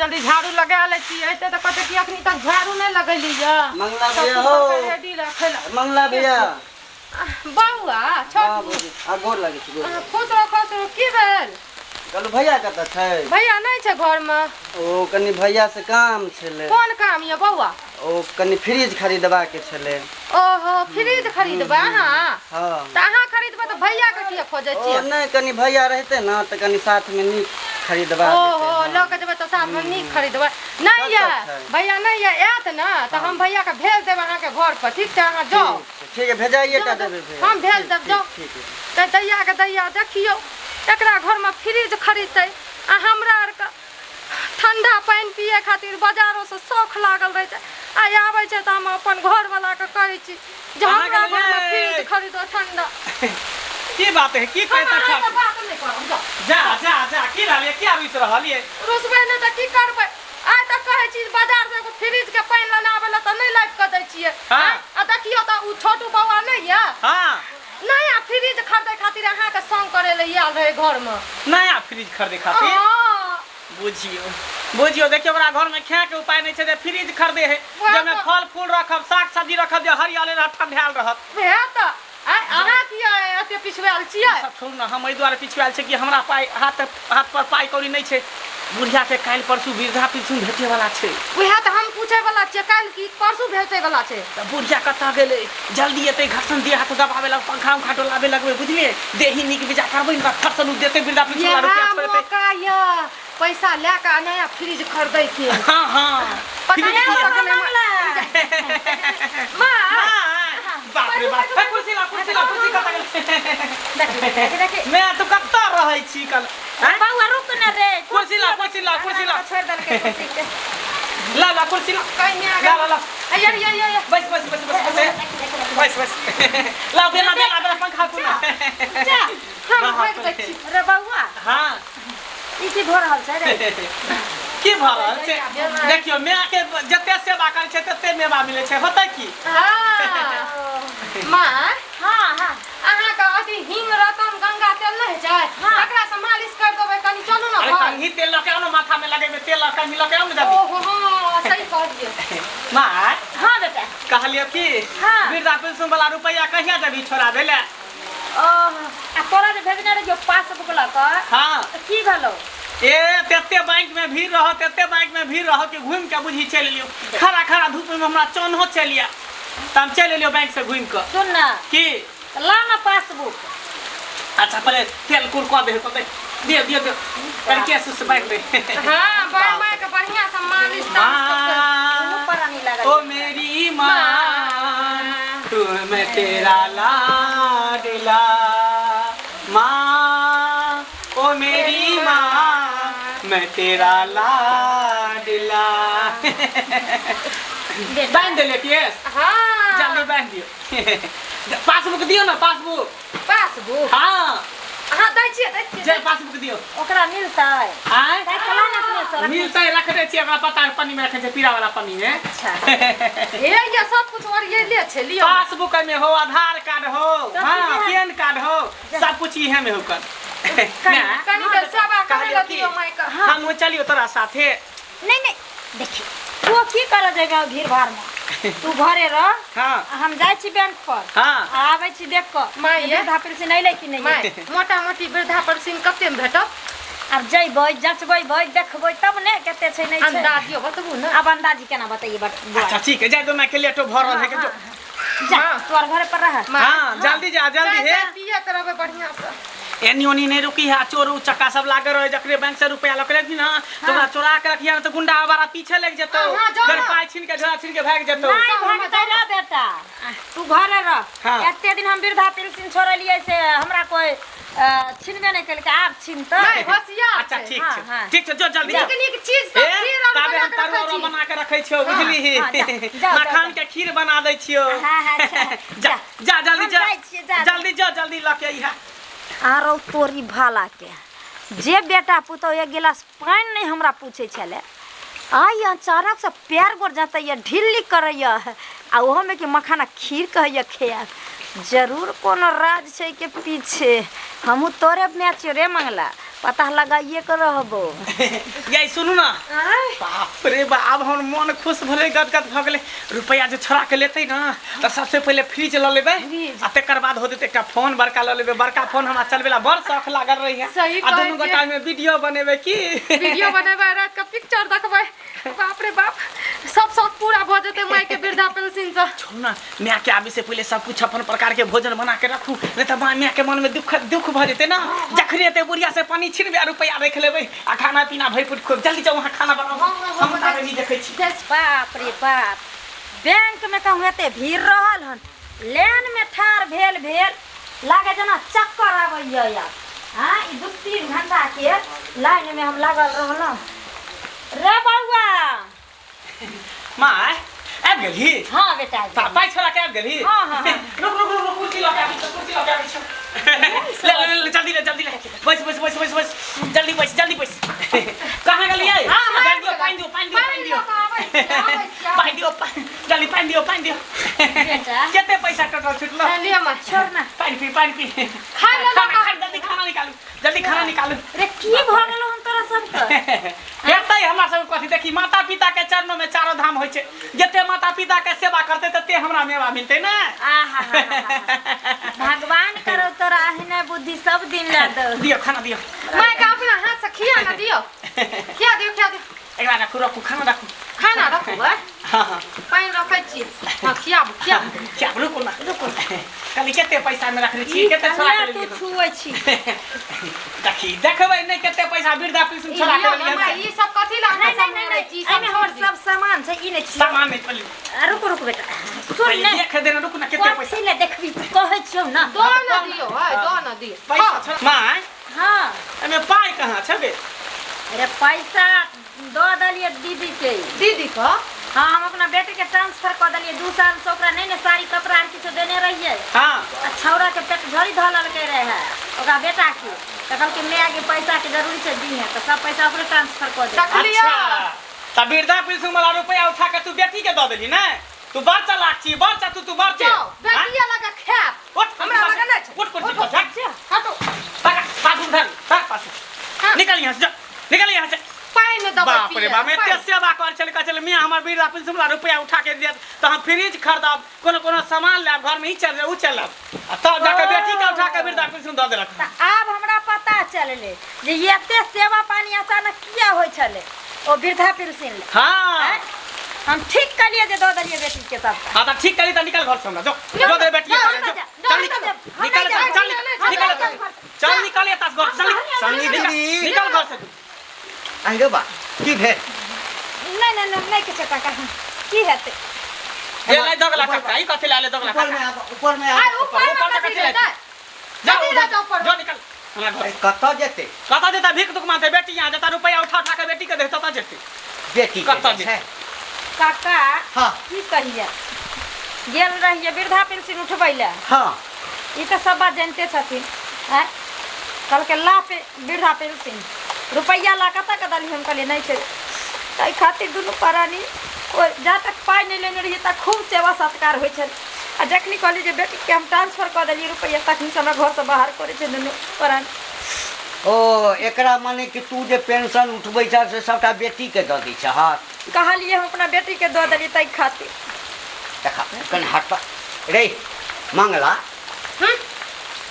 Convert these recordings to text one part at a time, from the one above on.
जल्दी झाड़ू लगा ले छिए त कते कि अखनी तक झाड़ू नहीं लगैली य मंगला भैया हो रेडी रखे मंगला भैया बउआ छोट आ गोर लागे छी गोर खुश रहो की भेल कहलू भैया कत छै भैया नहीं छै घर में ओ कनी भैया से काम छले कोन काम ये बउआ ओ कनी फ्रिज खरीदबा के छले ओहो फ्रिज खरीदबा हां हां त अहाँ खरीदबा त भैया के किया खोजै छी ओ नहीं कनी भैया रहते ना त कनी साथ में नी खरीदबा ओहो ल के जेबे त साथ में नी खरीदबा नहीं ये भैया नहीं ये आत ना त हम भैया के भेज देब अहाँ के घर पर ठीक छै अहाँ जाओ ठीक है भेजाइए टा देबे हम भेज देब जाओ ठीक है त दैया देखियो एकरा घर में फ्रिज खरीदते आ हमरा आर के ठंडा पानी पिए खातिर बाजारों से शौक लागल रहे छै आ आबै छै त हम अपन घर वाला के कहै छी जे हमरा घर में फ्रिज खरीदो ठंडा की बात है की कहता था बात नहीं करब जा जा जा की रहलिए क्या रुस रहलिए रुसबे न त की करबै आइ त कहै छी बाजार से एगो फ्रिज के पानी लानाबे ल त नहीं लाइब के दै छियै आ देखियो त उ छोटू बौआ नहीं है हां नया फ्रिज खरीदे खातिर अहाँ के संग करे ले आयल रहे घर में नया फ्रिज खरीदे खातिर बुझियो देखियो ओकरा घर में खाए के उपाय नहीं छै जे फ्रिज खरीदे है जेमे फल फूल रखब साग सब्जी रखब जे हरियाले रह ठंडाल रहत भे त अहाँ किया एते पिछवाल छियै सब छोड़ ना हम एहि दुआरे पिछवाल छै कि हमरा पाई हाथ पर पाई कौड़ी नहीं छै बुढ़िया के काल परसू वृद्धा पेंशन भेटे वाला छै ओहे त हम पूछे वाला छियै काल की परसू भेटे वाला छै त बुढ़िया कता गेले जल्दी एते घरसन दे हाथ दबावे ला पंखा उखा डोलावे लगबे बुझलिए देही निक बिजा करबै न फरसन देते वृद्धा पेंशन वाला रुपया छोड़ते का पैसा ले के नया फ्रिज खरीदै के हां हां पता नहीं मां बाप रे बाप कुर्सी कता गेल देखि मैं तो कता रहै छी कल बउआ रुक न रे कुर्सी ला छोड़ दल के कुर्सी के ला कुर्सी ला कन्या ला या बस ला बेला पंखा पुना जा हम भाग दै छी रे बउआ हां ई की भऽ रहल छै रे की भऽ रहल छै देखियो मैं के जते सेवा करै छै तते मेवा मिलै छै होतै की हां मां हां अहाँ के अथी हिंग रतन गंगा तेल नहीं छै एकरा से मालिश कर देबै कनी चलू ना अरे कहीं तेल लगे ना माथा में लगे में तेल कहीं लगे ना जल्दी ओहो हां सही कह दिए मां हां बेटा कहलिए कि वृद्धा पेंशन वाला रुपया कहिया देबी छोड़ा देले आ तोरा जे भेजने रे जो पासबुक ल क हां की भेलो ए तेते बैंक में भीड़ रह के घूम के बुझी चल लियो खड़ा धूप में हमरा चोन हो चलिया त हम चल लियो बैंक से घूम के सुन ना की ला ना पासबुक अच्छा पहले तेल कुल को दे तो दियो पर के सुस बैंक दे हां बाय के बढ़िया से मालिश ऊपर आनी लगा ओ मेरी मां तू मैं तेरा लाडला मां ओ मेरी मां मैं तेरा लाडला बांध दे ले केस हां जल्दी बांध दियो पासबुक दियो ना पासबुक हां हां दै छियै जे पासबुक दियो ओकरा मिलतै आय कै कला ना अपने से मिलतै रख दे छी हमरा पता है पन्नी में रखे छै पीरा वाला पन्नी में अच्छा ये सब कुछ और ये ले छै लियो पासबुक में हो आधार कार्ड हो हां पैन कार्ड हो सब कुछ इहे में हो कर कनी तो सेवा करे ल दियो माई का हम चलियो तोरा साथे नहीं देखी तू की कर जाएगा भीड़ भाड़ में तू घरे रह हां हम जाय छी बैंक पर हां आबै छी देख क माई वृद्धा पेंशन नै ले कि नहीं माई मोटा मोटी वृद्धा पेंशन कते में भेटत अब जइबै जचबै भाई देखबै तब ने कते छै नहीं छै अंदाजियो बतबू ना अब अंदाजी केना बताइए अच्छा ठीक है जाय दो मैं के लेटो भरल है के जो जा तोर घरे पर रह हां जल्दी जा जल्दी है पिया करबे बढ़िया से एनियोनी नहीं रुकी है चोर चक्का सब लागे रहे जकरे बैंक से रुपया लकरे भी ना तो चोरा के रखिया तो गुंडा हमारा पीछे लग जतो घर पाई छीन के झोला छीन के भाग जतो नहीं भागतै रे बेटा तू घरे रह एते दिन हम वृद्धा पेंशन छोड़लिए से हमरा कोई छीनबे नहीं केलके आप छीनतै नहीं होशियार अच्छा ठीक छै जो जल्दी टेक्निक चीज सब खीर ताबे हम तरुआ बना के रखै छियो बुझली मखान के खीर बना दै छियो जा जल्दी जल्दी लके इहा आरो तोरी भाला के जे बेटा पुतो एक गिलास पानी नहीं हमरा पूछे छले आई अचानक से पैर गोर जाता ये ढिल्ली करैया आ ओहो में कि मखाना खीर कहैया खेया जरूर कोनो राज छै के पीछे हमहू तोरे मैच रे मंगला पता लगाइए कर रहबो। ये सुनू ना, बाप रे बाप हम मन खुश भले गदगद भ गेले। रुपया जे छोड़ा के लेते ना तो सबसे पहले फ्रिज ल लेबे आ तकर बाद होते एकटा फोन बड़का ल लेबे। बड़का फोन हमरा चलबेला बड़ शौक लागल रही है। सही आ दोनों गोटा में वीडियो बनेबे की वीडियो बनेबे, रात का पिक्चर देखबे। बाप रे बाप, सब शौक पूरा भ जेते माई के वृद्धा पेंशन से। छोड़ ना, मैं के आवे से पहले सब कुछ अपन प्रकार के भोजन बना के रखू, नहीं तो मैं के मन में दुख भ जेते ना। जखरे ते बुढ़िया से पानी छिड़बे, रुपया रख लेबे आ खाना पीना भर पेट खूब। जल्दी जाओ वहां खाना बनाओ, हम ताबे नहीं देखै छी। बाप रे बाप, बैंक में कहूँ एते भीड़ रहल हन, लाइन में ठाड़ भेल लागे जना चक्कर आबैया यार। हाँ, 2-3 घंटा के लाइन में हम लागल रहल। रे बउआ, माँ आबि गेली? हाँ बेटा, पाई छोड़ा के आबि गेली? हाँ, हाँ, हाँ। रुक कुर्सी लगा आबी छ, कुर्सी लगा आबी छ। ले जल्दी ले बैस जल्दी बैस। कहाँ गेलियै? पानी दियो। बेटा। केते पैसा टोटल छुटलो? लिया मां, छोड़ ना। पानी पी। खा ले ना। जल्दी खाना निकालू। रे की भ गेलो हम तोरा सबके? हेतै हमरा सब कथि देखी, माता पिता के चरणों में चारों धाम होय छै। जते माता पिता के सेवा करते तते हमरा मेवा मिलते ना। आहा, भगवान करो तोरा अहिने बुद्धि सब दिन ला दो। दियो खाना दियो। माई का अपना हाथ से खिया ना दियो। खिया दियो। एकरा रखू खाना रखू। खाना रखू है। हाँ। पानी रखै छी। हां खियाबू। क्या रुको ना। कली केते पैसा में रखले छी, केते छोड़ा के तू लिए छुए छी। देखबै नहीं केते पैसा वृद्धा पेंशन छोड़ा के लिए। माई ई सब कथि ला नहीं, छी? एमे हमर सब सामान छै, ई नहीं छी। सामान नहीं पली। रुक बेटा, सुन ले। देख देना, रुक ना केते पैसा। कथि ले देखबी कहै छियौ ना। दो ना दियो। पैसा छोड़ा। मां, हाँ, एमे पाई कहां छबे? अरे पैसा दो दलिए दीदी को। हाँ, हम अपना बेटे के ट्रांसफर कर दिए 2 साल से। ओकरा नहीं साड़ी कपड़ा आर किछो देने रहिए। हां। छौरा के पेट झड़ी धलल के रहे है ओकरा बेटा के, तो कल के मैं आगे पैसा के जरूरी छै दी है, तो सब पैसा ओकरे ट्रांसफर कर दे। अच्छा, त वृद्धा पेंशन वाला रुपया उठा के तू बेटी के द देली ना? तू बच्चा लाची, बच्चा तू बच्चे। जाओ, बेटिया लगा खैप। हमरा लगा ना छै। उठ। हटो। पास उधर, पास। निकल यहां से, निकल यहां से। पानी में दबा बाप रे बाप, एते सेवा कर चल मैं हमर वृद्धा पेंशन वाला रुपया उठा के दियत तो हम फ्रिज खरीदब, कोनो सामान लेब, घर में ही चलब आ तब जाके बेटी के उठा के वृद्धा पेंशन द देलक। अब हमरा पता चलले जे एते सेवा पानी अचानक किया होय छले ओ वृद्धा पेंशन। हां, हम ठीक कलिए जे दो दलिए बेटी के साथ। हां त ठीक करी त निकल घर से, जो दे बेटी के जो चल निकल एता घर चल। संगी दीदी, निकल घर से। आइरो बा की भेल? नहीं के चक्का का की हेते? ये लाई दगला का, ई कथि लाले दगला का? ऊपर में आ ऊपर में कथि ले जाए? जो निकल हमरा घर। कतऽ जेते? कतऽ जेता? भीख दुख मांगते बेटी यहाँ जेता, रुपया उठा के बेटी के दे ततऽ जेते। बेटी कतऽ के जेते? काका हाँ। की कहिए, गेल रहिए वृद्धा पेंशन उठबै ले। हाँ, ई तो सब बात जानते छथिन। हैं, कल के ला पे वृद्धा पेंशन रुपया ला कतऽ के दली? हम कहलिए नहीं छै, ताहि खातिर दुनू प्राणी जा तक पाई नहीं लेने रहिए ता खूब सेवा सत्कार होइ छल। आ जखनी कहली जे बेटी के हम ट्रांसफर कर दिलिए रुपया, तखनी से हमरा घर से बाहर करे छै दुनू प्राणी। ओ एकरा माने कि तू जे पेंशन उठबै छ से सबटा बेटी के दऽ दै छ? हाँ, कहलिए हम अपना बेटी के दऽ देलिए ताहि खातिर। देखा कनि हट रे मंगला।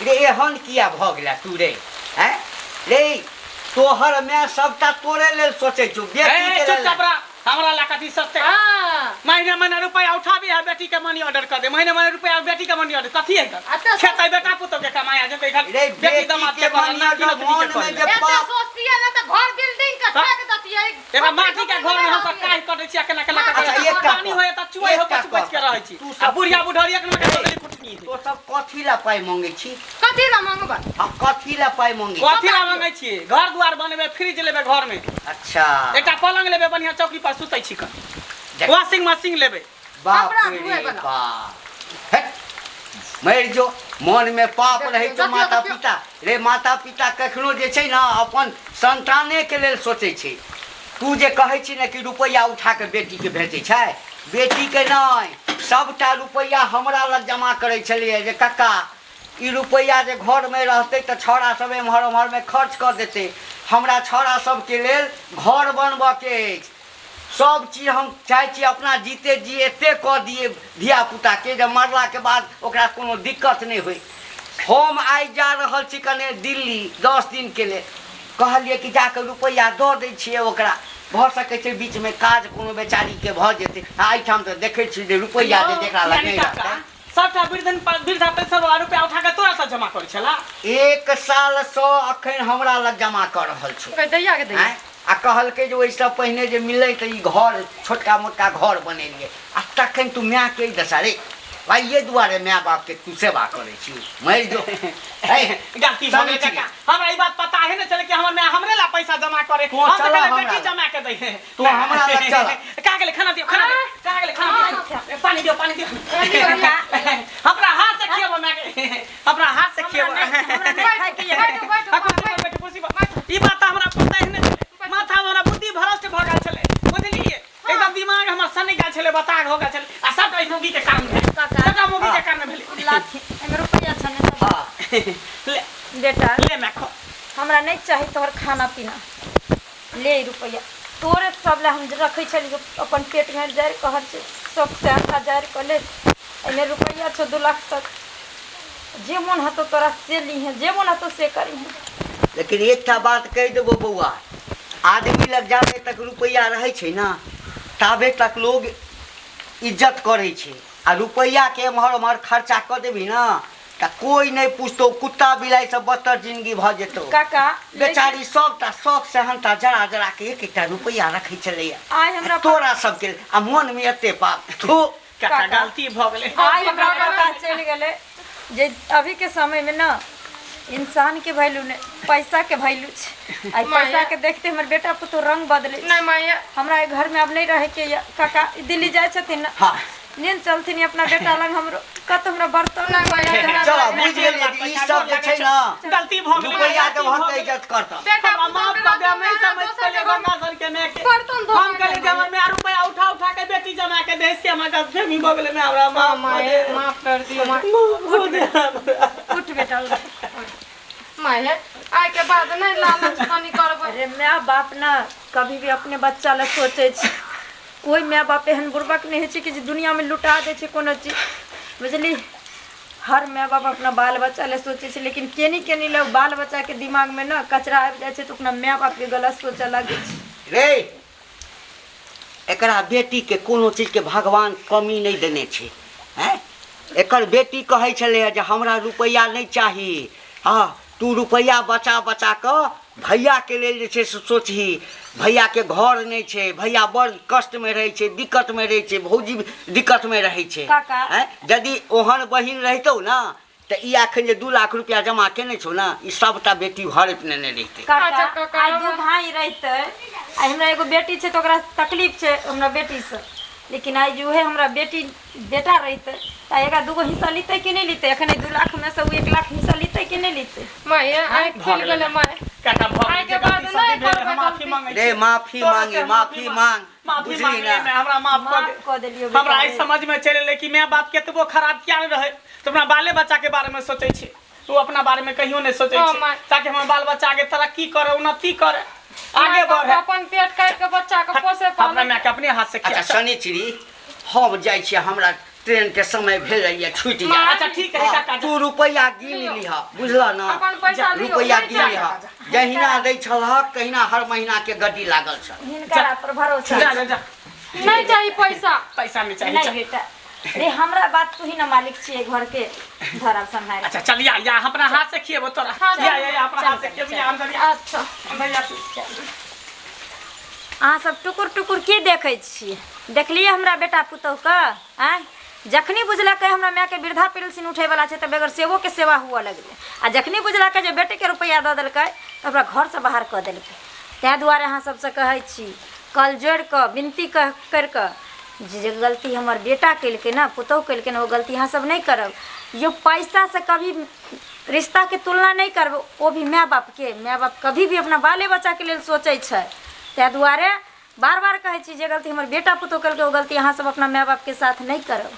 रे एहन किया भऽ गेला तू रे? हैं रे, तोहर मैं सबटा तोरे लेल सोचै छौ, बेटी के लेल। चुपचाप रह, हमरा ला कथि सस्ते। महीने रुपया उठाबी है, बेटी के मनी ऑर्डर कर दे। महीने रुपया बेटी के मनी ऑर्डर कथि है? खेतै बेटा पुतो के कमाया जेतै घर। रे बेटी दामाद के मनी ऑर्डर में जे एते सोचती है ना त घर बिल्डिंग का ठेक दती है। एबा माटी के घर में हम सब काहे कटै छी, केना पानी होय त चुआइ हो बच के रहै छी। आ बुढ़िया बुढ़िया के में कुटनी तो सब कथि ला पाई मांगै छी? कथि ला मांगबा? हम कथि ला पाई मांगै? कथि ला मांगै छी? घर द्वार बनबे, फ्रिज लेबे घर में। अच्छा, एकटा पलंग लेबे, बढ़िया चौकी पर सुतै छी। वॉशिंग मशीन लेबे। बाप रे बाप, मर जो मन में पाप रहे छो माता पिता। रे माता पिता कखनो जे छै ना अपन संताने के लेल सोचै छै। तू जे कहै छी ना कि रुपया उठा के बेटी के भेजै छै, बेटी के नहीं सबटा रुपया हमरा लग जमा करै छलिए जे कक्का ई रुपैया जे घर में रहते तो छौड़ा सब एम्हर उम्हर में खर्च कर देते। हमरा छौड़ा सबके लेल घर बनबऽ के अछि। सब चीज हम चाहे छी अपना जीते जी एते कऽ दिए धिया पुता के जे मरला के बाद ओकरा कोनो दिक्कत नहीं होई। हम आइ जा रहल छी कने दिल्ली 10 दिन के लिए, कहलिए कि जाके रुपैया दऽ दै छियै ओकरा, भऽ सकै छै बीच में काज कोनो बेचारी के भऽ जेतै। एहिठाम तऽ देखै छी जे रुपैया जे जेकरा लग नहीं रहतै सबटा वृद्धा पेंशन वाला रुपया उठा के तोरा सा जमा करै छला। 1 साल सँ अखन हमरा लग जमा कर रहल छै। दैया के दैया आ कहलकै जे ओहिसँ पहिने जे मिलै तऽ ई घर छोटका मोटका घर बनेलियै। आ तखन तू माय के दशा रे भाई, ये दुआरे माय बाप के तू सेवा करे छी। मर जो गलती हो गई काका, हमरा ई बात पता है ना चले कि हमर माय हमरे ला पैसा जमा करे, तू हम चला तो हमरा बेटी ला। जमा के दे है। तू हमरा लग चल। का गेले खाना दियो, खाना दियो, का गेले खाना दियो, पानी दियो, पानी दियो। हमरा हाथ से खियाबो माय के, हमरा हाथ से खियाबो। ई बात हमरा पता है ना, माथा हमरा बुद्धि भ्रष्ट भ गेल छले, बुझलिए एकदम दिमाग हमर सनी गेल छले, बताग हो गेल छले। आ सब ई मुगी के काम भेल, सब मुगी के काम भेल। लाठी एमे रुपया छने सब। ले बेटा ले मैं खो हमरा नहीं चाहिए तोहर खाना पीना, ले ई रुपया तोरे सब ला हम रखै छली अपन पेट में जारि कहर छै सब से आटा जारि क ले। एमे रुपया छ 2 लाख तक, जे मन हतो तोरा से ली है, जे मन हतो से करी है। लेकिन एकटा बात कह देबो बौआ, आदमी लग जाबे तक रुपैया रहै छै ना ताबे तक लोग इज्जत करे छै। आ रुपैया के एम्हर उम्हर खर्चा कर देबी ना तो कोई नहीं पूछतो, कुत्ता बिलाई से बदतर जिंदगी भ जेतो। काका बेचारी सबटा शौक से हनता जरा जरा के एक रुपैया रखै छलैया। आइ हमरा तोरा सबके आ मन में एते पाप थू। काका गलती भ गेले। आइ हमरा पता चल गेले जे अभी के समय में ना इंसान के वैल्यू ने पैसा के वैल्यू छै। आई पैसा के देखते हमर बेटा पुतो रंग बदले नहीं माया हमरा ए घर में अब नहीं रहे के। काका दिल्ली जाय छथिन ना, हाँ लेन चलथिन अपना बेटा लग, हमरो कत हमरा बर्तन ना चलो बुझ गेलिए कि ई सब जे छै ना गलती भ गेले, रुपैया के बहुत इज्जत करता। बेटा हमरा माफ कर दे, मैं समझ पहले गंगा सर के मैं के बर्तन धो हम कहले जब मैं रुपया उठा उठा के बेटी जमा के दे से हमरा गलत फहमी भ गेले। मैं हमरा माफ कर दियो उठ बेटा उठ। माया आइ के बाद नहीं लालच तनी करबै। अरे माँ बाप ना कभी भी अपने बच्चा ला सोचे छै, कोई माँ बाप एहन बुर्बक नहीं है कि जे दुनिया में लुटा दे छै कोनो चीज, बुझली। हर माँ बाप अपना बाल बच्चा ले सोचे छै, लेकिन केनी लोग बाल बच्चा के दिमाग में ना कचरा आबि जाए छै तो अपना माँ बाप के गलत सोचे लगे छै। रे एकरा बेटी के कोनो चीज के भगवान कमी नहीं देने छै। हैं एकर बेटी कहे छले जे हमरा रुपैया नहीं चाही। हाँ तू रुपैया बचा बचा कर भैया के लेल जे छै से सोचही। भैया के घर नहीं छै, भैया बड़ कष्ट में रहे छै, दिक्कत में रहे छै, भौजी दिक्कत में रहे छै। काका। हैं यदि ओहन बहिन रहतौ ना तो ई आखिर जे 2 लाख रुपया जमा केने छौ ना ई सबटा बेटी घर पे ने रहते। काका आई 2 भाई रहते, आई हमरा एगो बेटी छै तो ओकरा तकलीफ छै हमरा बेटी से, लेकिन आई जो है हमरा बेटा रहते तो एका 2 हिस्सा लेते कि नहीं लेते। अखने 2 लाख में से 1 लाख हिस्सा लेते कि नहीं लेते। माया आइ खुल गेले माया काका भ आइ के बाद नहीं करबै माफी मांगे रे माफी मांगे माफी मांग माफी बुझली मांगे ना। मैं हमरा माफ माफ कर कर दे। देलियो हमरा आई बेटा। समझ में चले ले कि मैं बाप केतबो खराब क्या रहे तो अपना बाले बच्चा के बारे में सोचे छी, तू अपना बारे में कहियो नहीं सोचे हाँ, छी माँ। ताकि हमर बाल बच्चा आगे तरक्की करे, उन्नति करे, आगे बढ़े। अपन पेट काट के बच्चा के पोसे अपना पाले। मैं के अपने हाथ से अच्छा खिया। शनिचरी हम जाइ छियै, हमरा ट्रेन के समय भेल रहिए छूटि जा। अच्छा ठीक है काका। तू रुपैया गिन लिहा बुझला ना, अपन पैसा लियो, रुपैया नहीं गिन जा। लिहा। जहिना दै छलहक तहिना हर महीना के गड्डी लागल छ। हिनका पर भरोसा जा जा जा नहीं चाहिए पैसा। पैसा में चाहिए। नहीं बेटा रे हमरा बात तू ही ना मालिक छिए घर के, धरब संभाल। अच्छा चल या अपना हाथ से खिएबो तोरा। हाँ, या अपना हाथ से खिएबो या अंदर या अच्छा अंदर या तू। अहाँ सब टुकुर टुकुर की देखै छियै? देखलिए हमरा बेटा पुतौह का आय जखनी बुझलकै हमरा माय के वृद्धा पेंशन उठे वाला छै त बगैर सेवो के सेवा हुआ लगले, आ जखनी बुझलकै जे बेटे के रुपया द देलकै त ओकरा घर से बाहर क देलकै। तै दुआरे अहाँ सबसे कहै छी कल जोड़ क विनती कर क जे गलती हमर बेटा केलकै ना पुतौह केलकै ना वो गलती अहाँ सब नहीं करब। यो पैसा से कभी रिश्ता के तुलना नहीं करब, वो भी माय बाप के। माय बाप कभी भी अपना बाले बच्चा के लेल सोचै छै। तै दुआरे बार बार कहै छी जे गलती हमर बेटा पुतौह केलकै वो गलती अहाँ सब अपना माय बाप के साथ नहीं करब।